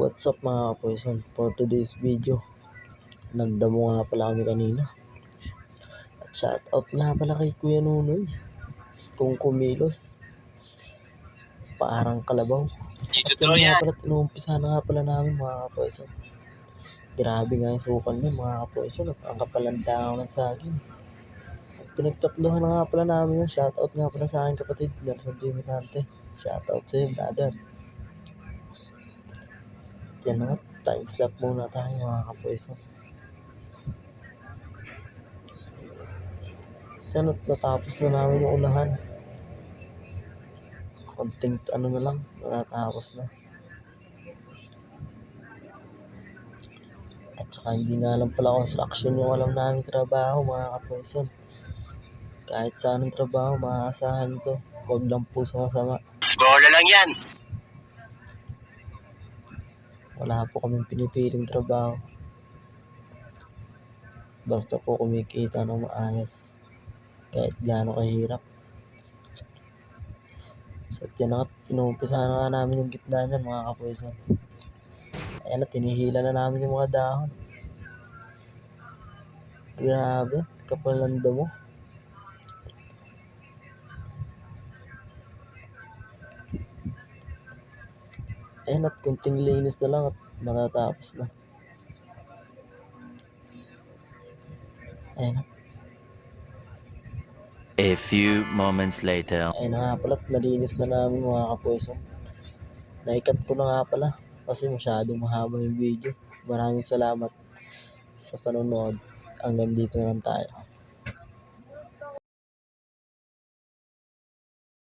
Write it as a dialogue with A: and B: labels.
A: What's up mga kapoyson? For today's video, nagdamo nga pala kami kanina. At shoutout nga pala kay Kuya Nunoy. Kung kumilos, parang kalabaw. At yan nga pala, inuumpisa na nga pala namin mga kapoyson. Grabe nga yung sukan nun mga kapoyson. At ang kapalanda ako ng saging. At pinagtatlohan na nga pala namin yung shoutout nga pala sa aking kapatid, Nelson Dimitante. Shoutout sa'yo, brother. Yan na nga, time slap muna tayo mga kapoyson. Yan at natapos na namin yung unahan. Konting ano na lang, natapos na. At saka hindi nga lang pala construction yung alam namin trabaho mga kapoyson. Kahit sa anong trabaho, maaasahan ko. Huwag lang po sa masama.
B: Bola lang yan.
A: Wala po kaming pinipiling trabaho. Basta po kumikita ng maayos. Kahit gaano kahirap. So yan na, inuumpisa na nga namin yung gitna niyan mga kapoyson. Ayan na, tinihila na namin yung mga dahon. Grabe, kapalanda mo. Ayan at kunting linis na lang at matatapos na. Ayan na.
C: A few moments later.
A: Ayan na nga pala, nalinis na namin mga kapoyson. Naikat ko na nga pala kasi masyadong mahaba yung video. Maraming salamat sa panonood. Hanggang dito na lang tayo.